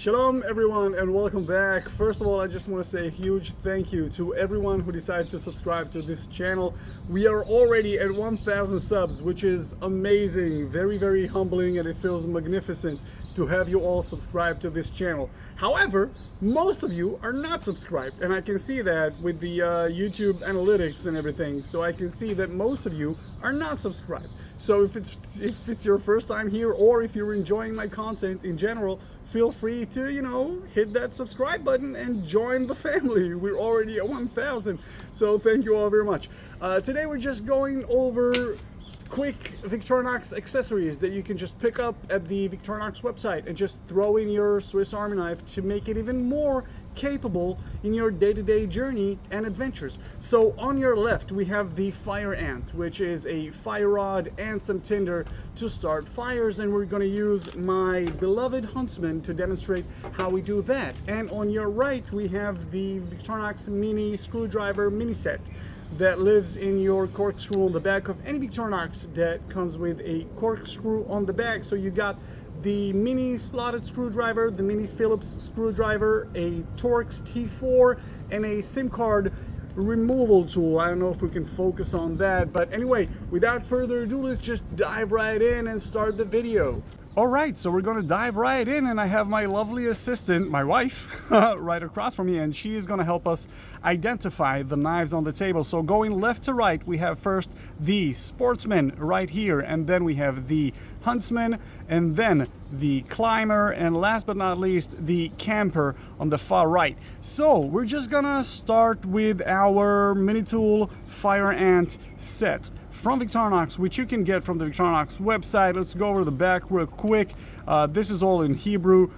Shalom everyone and welcome back. First of all, I just want to say a huge thank you to everyone who decided to subscribe to this channel. We are already at 1,000 subs, which is amazing, very humbling, and it feels magnificent to have you all subscribe to this channel. However, most of you are not subscribed, and I can see that with the YouTube analytics and everything. So I can see that most of you are not subscribed. So if it's your first time here, or if you're enjoying my content in general, feel free to, hit that subscribe button and join the family. We're already at 1,000. So thank you all very much. Today we're just going over quick Victorinox accessories that you can just pick up at the Victorinox website and just throw in your Swiss Army knife to make it even more capable in your day-to-day journey and adventures. So on your left we have the FireAnt, which is a fire rod and some tinder to start fires, and we're going to use my beloved Huntsman to demonstrate how we do that. And on your right we have the Victorinox mini screwdriver mini set that lives in your corkscrew on the back of any Victorinox that comes with a corkscrew on the back. So you got the mini slotted screwdriver, the mini Phillips screwdriver, a Torx T4, and a SIM card removal tool. I don't know if we can focus on that, but anyway, without further ado, let's just dive right in and start the video. Alright, so we're going to dive right in, and I have my lovely assistant, my wife, right across from me, and she is going to help us identify the knives on the table. So going left to right, we have first the Sportsman right here, and then we have the Huntsman, and then the Climber, and last but not least, the Camper on the far right. So we're just going to start with our mini tool FireAnt set from Victorinox, which you can get from the Victorinox website. Let's go over the back real quick. This is all in Hebrew,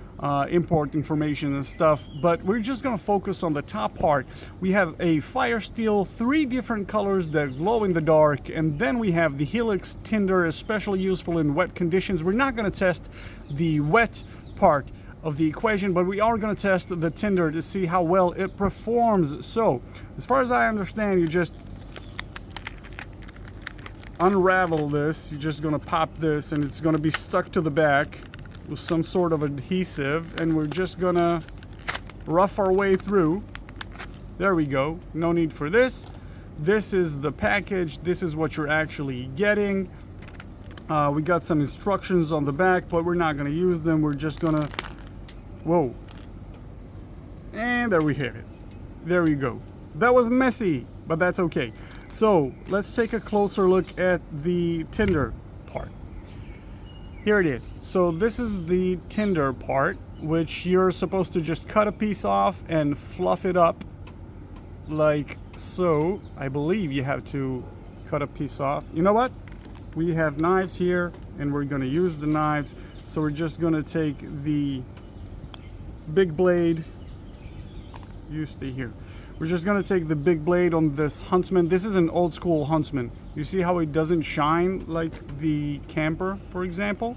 import information and stuff, but we're just going to focus on the top part. We have a fire steel, 3 different colors that glow in the dark, and then we have the Helix tinder, especially useful in wet conditions. We're not going to test the wet part of the equation, but we are going to test the tinder to see how well it performs. So as far as I understand, you just unravel this. You're just going to pop this, and it's going to be stuck to the back with some sort of adhesive, and we're just going to rough our way through. There we go. No need for this. This is the package. This is what you're actually getting. We got some instructions on the back, but we're not going to use them. We're just going to, whoa, and there we have it. There we go. That was messy, but that's okay. So let's take a closer look at the tinder part. Here it is. So this is the tinder part, which you're supposed to just cut a piece off and fluff it up like so. I believe you have to cut a piece off. You know what? We have knives here, and we're going to use the knives. So we're just going to take the big blade. You stay here. We're just going to take the big blade on this Huntsman. This is an old school Huntsman. You see how it doesn't shine like the Camper, for example?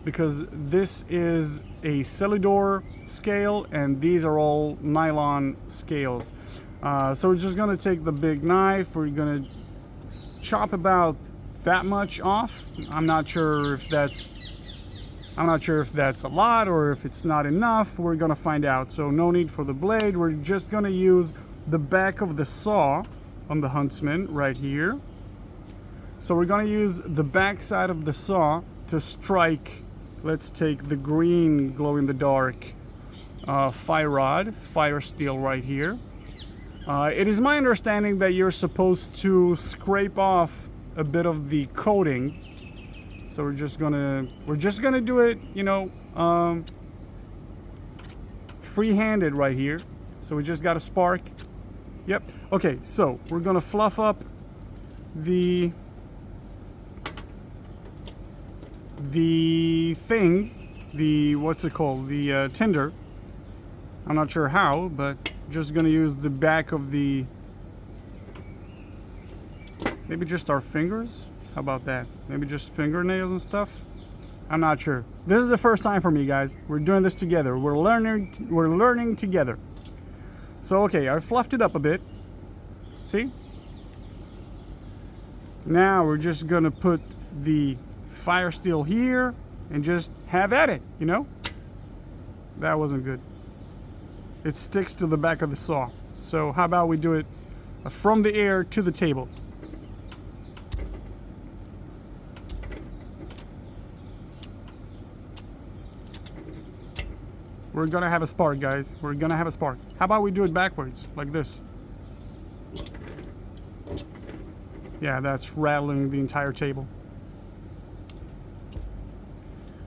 Because this is a Celidor scale, and these are all nylon scales. So we're just going to take the big knife. We're going to chop about that much off. I'm not sure if that's a lot or if it's not enough. We're going to find out. So no need for the blade. We're just going to use the back of the saw on the Huntsman right here. So we're going to use the back side of the saw to strike. Let's take the green glow-in-the-dark fire rod, fire steel right here. It is my understanding that you're supposed to scrape off a bit of the coating. So we're just gonna do it, free-handed right here. So we just got a spark. Yep. Okay, so we're gonna fluff up the thing, what's it called? The tinder. I'm not sure how, but just gonna use the back of maybe just our fingers. How about that? Maybe just fingernails and stuff. I'm not sure. This is the first time for me, guys. We're doing this together. We're learning together. So okay, I fluffed it up a bit. See? Now we're just gonna put the fire steel here and just have at it, That wasn't good. It sticks to the back of the saw. So how about we do it from the air to the table? We're gonna have a spark, guys. We're gonna have a spark. How about we do it backwards, like this? Yeah, that's rattling the entire table.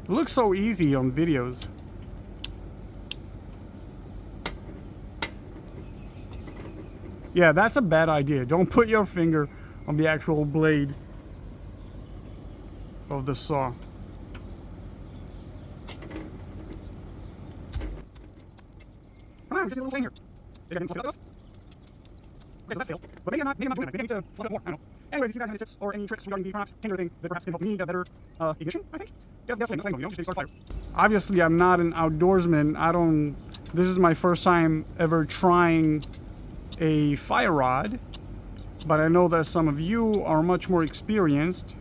It looks so easy on videos. Yeah, that's a bad idea. Don't put your finger on the actual blade of the saw. Come on, just a little finger. Maybe I didn't fluff it off. Okay, so that's failed. But maybe I'm not doing it. Maybe I need to fluff it more. I don't know. Anyways, if you guys have any tips or any tricks regarding the Victorinox Tinder thing that perhaps can help me get a better ignition, I think. Get a flame, you know, just start fire. Obviously, I'm not an outdoorsman. This is my first time ever trying a fire rod, but I know that some of you are much more experienced.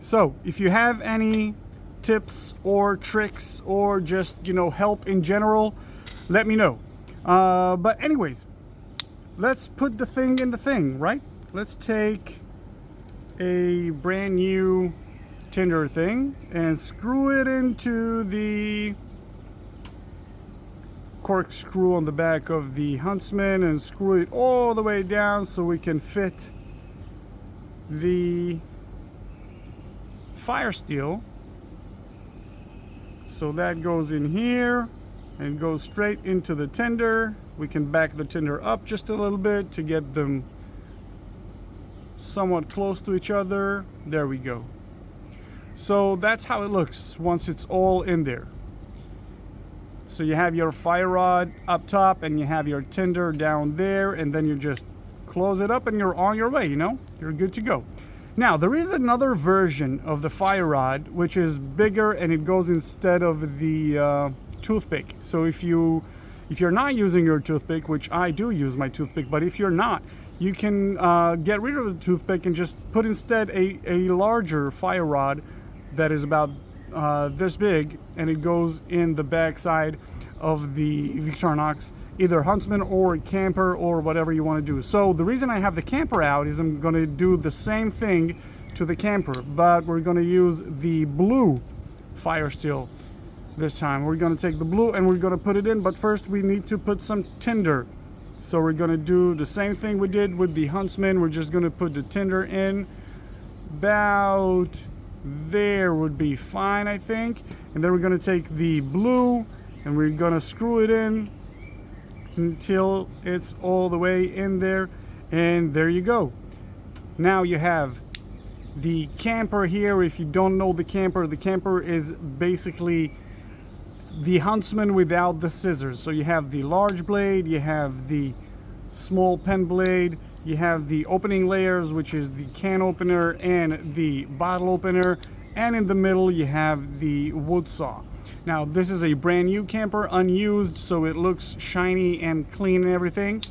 So, if you have any tips or tricks or just, you know, help in general, let me know. But anyways, let's put the thing in the thing, right? Let's take a brand new tinder thing and screw it into the corkscrew on the back of the Huntsman and screw it all the way down so we can fit the fire steel. So that goes in here and goes straight into the tinder. We can back the tinder up just a little bit to get them somewhat close to each other. There we go. So that's how it looks once it's all in there. So you have your fire rod up top and you have your tinder down there, and then you just close it up and you're on your way, you know? You're good to go. Now, there is another version of the fire rod which is bigger and it goes instead of the toothpick. So if you're not using your toothpick, which I do use my toothpick, but if you're not, you can get rid of the toothpick and just put instead a larger fire rod that is about this big, and it goes in the backside of the Victorinox, either Huntsman or camper or whatever you want to do. So the reason I have the camper out is I'm going to do the same thing to the camper, but we're going to use the blue fire steel this time. We're going to take the blue and we're going to put it in, but first we need to put some tinder. So we're going to do the same thing we did with the Huntsman. We're just going to put the tinder in about there would be fine, I think. And then we're going to take the blue and we're going to screw it in until it's all the way in there, and there you go. Now you have the camper here. If you don't know the camper is basically the Huntsman without the scissors. So you have the large blade, you have the small pen blade, you have the opening layers, which is the can opener and the bottle opener, and in the middle you have the wood saw. Now this is a brand new camper, unused, so it looks shiny and clean and everything.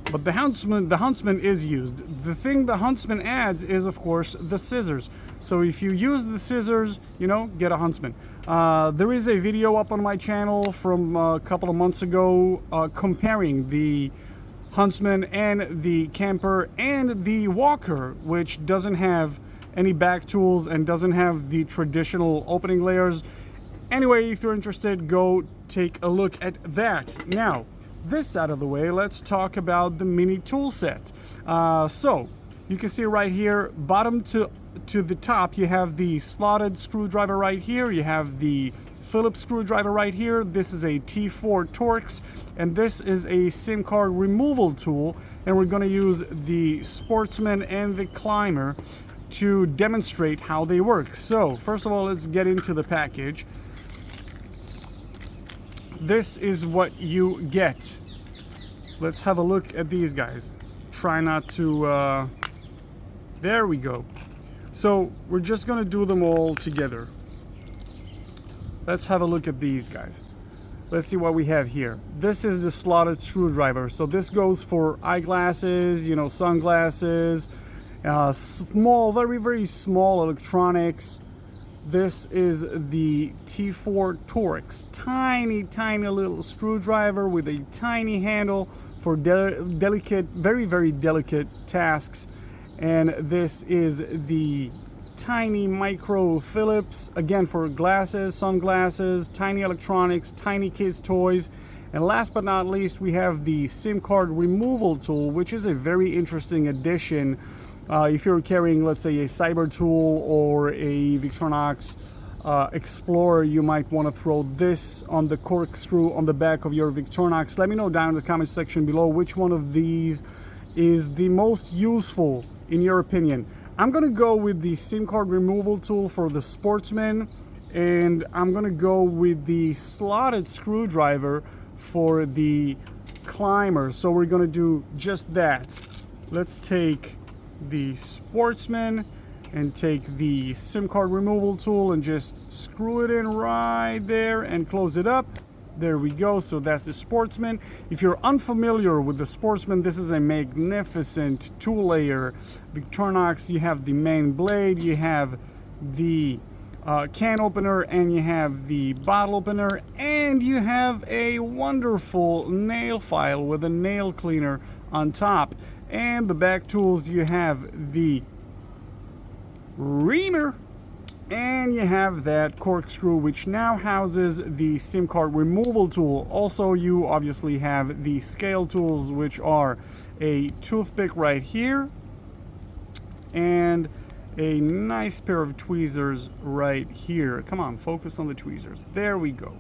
But the Huntsman is used. The thing the Huntsman adds is, of course, the scissors. So if you use the scissors, you know, get a Huntsman. There is a video up on my channel from a couple of months ago comparing the Huntsman and the camper and the walker, which doesn't have any back tools and doesn't have the traditional opening layers. Anyway, if you're interested, go take a look at that. Now, this out of the way, let's talk about the mini tool set. So you can see right here, bottom to the top, you have the slotted screwdriver right here. You have the Phillips screwdriver right here. This is a T4 Torx, and this is a SIM card removal tool. And we're going to use the Sportsman and the Climber to demonstrate how they work. So first of all, let's get into the package. This is what you get. Let's have a look at these guys. Try not to, there we go. So we're just gonna do them all together. Let's have a look at these guys. Let's see what we have here. This is the slotted screwdriver. So this goes for eyeglasses, you know, sunglasses, small, very, very small electronics, This is the T4 Torx, tiny little screwdriver with a tiny handle for delicate, very delicate tasks. And this is the tiny micro Phillips, again for glasses, sunglasses, tiny electronics, tiny kids toys. And last but not least, we have the SIM card removal tool, which is a very interesting addition. If you're carrying, let's say, a Cyber tool or a Victorinox Explorer, you might want to throw this on the corkscrew on the back of your Victorinox. Let me know down in the comment section below which one of these is the most useful in your opinion. I'm going to go with the SIM card removal tool for the Sportsman, and I'm going to go with the slotted screwdriver for the Climber. So we're going to do just that. Let's take the Sportsman and take the SIM card removal tool and just screw it in right there and close it up. There we go. So that's the Sportsman. If you're unfamiliar with the Sportsman, this is a magnificent tool layer. Victorinox, you have the main blade, you have the can opener, and you have the bottle opener, and you have a wonderful nail file with a nail cleaner on top. And the back tools, you have the reamer, and you have that corkscrew, which now houses the SIM card removal tool. Also, you obviously have the scale tools, which are a toothpick right here and a nice pair of tweezers right here. Come on, focus on the tweezers. There we go.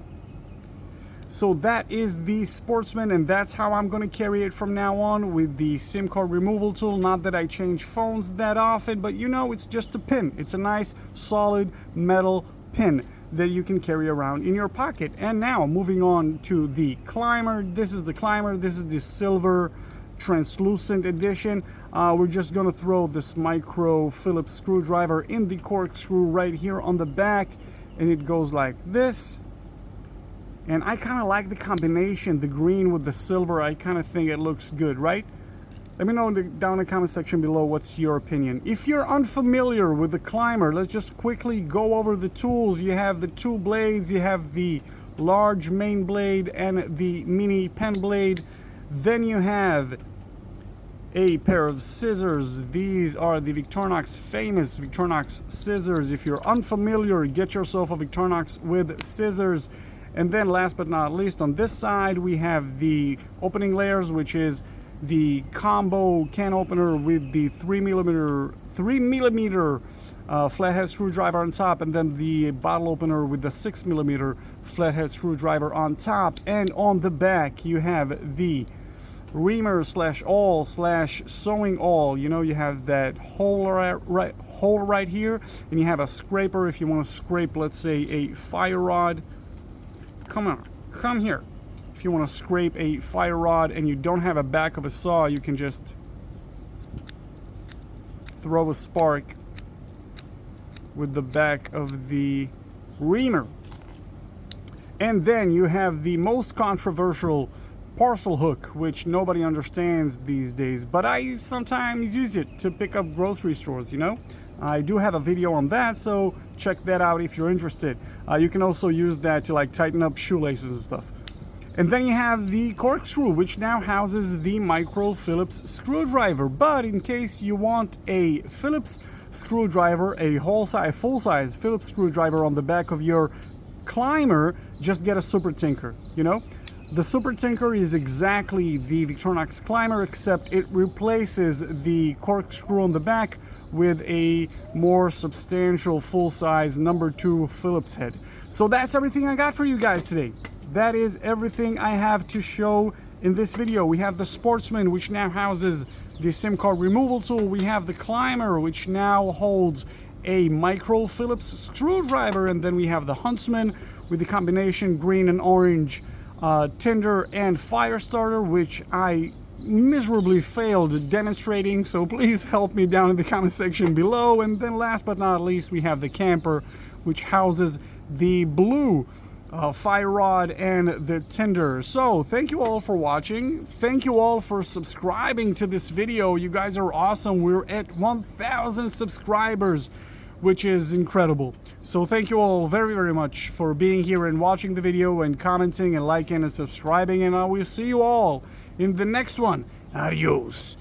So that is the Sportsman, and that's how I'm going to carry it from now on, with the SIM card removal tool. Not that I change phones that often, but you know, it's just a pin. It's a nice solid metal pin that you can carry around in your pocket. And now moving on to the Climber. This is the Climber. This is the silver translucent edition. We're just going to throw this micro Phillips screwdriver in the corkscrew right here on the back, and it goes like this. And I kind of like the combination, the green with the silver. I kind of think it looks good, right? Let me know down in the comment section below what's your opinion. If you're unfamiliar with the Climber, let's just quickly go over the tools. You have the two blades, you have the large main blade and the mini pen blade. Then you have a pair of scissors. These are the Victorinox, famous Victorinox scissors. If you're unfamiliar, get yourself a Victorinox with scissors. And then last but not least, on this side, we have the opening layers, which is the combo can opener with the 3 millimeter flathead screwdriver on top, and then the bottle opener with the 6 millimeter flathead screwdriver on top. And on the back, you have the reamer slash awl slash sewing awl. You know, you have that hole right here, and you have a scraper if you want to scrape, let's say, a fire rod. Come here. If you want to scrape a fire rod and you don't have a back of a saw, you can just throw a spark with the back of the reamer. And then you have the most controversial parcel hook, which nobody understands these days, but I sometimes use it to pick up grocery stores, you know. I do have a video on that, so check that out if you're interested. You can also use that to like tighten up shoelaces and stuff. And then you have the corkscrew, which now houses the micro Phillips screwdriver. But in case you want a Phillips screwdriver, a full-size Phillips screwdriver on the back of your Climber, just get a Super Tinker, you know. The Super Tinker is exactly the Victorinox Climber, except it replaces the corkscrew on the back with a more substantial full-size number 2 Phillips head. So that's everything I got for you guys today. That is everything I have to show in this video. We have the Sportsman, which now houses the SIM card removal tool. We have the Climber, which now holds a micro Phillips screwdriver. And then we have the Huntsman with the combination green and orange tinder and fire starter, which I miserably failed demonstrating, so please help me down in the comment section below. And then last but not least, we have the Camper, which houses the blue fire rod and the tinder. So thank you all for watching. Thank you all for subscribing to this video. You guys are awesome. We're at 1,000 subscribers. which is incredible. So thank you all very much for being here and watching the video and commenting and liking and subscribing, and I will see you all in the next one. Adios.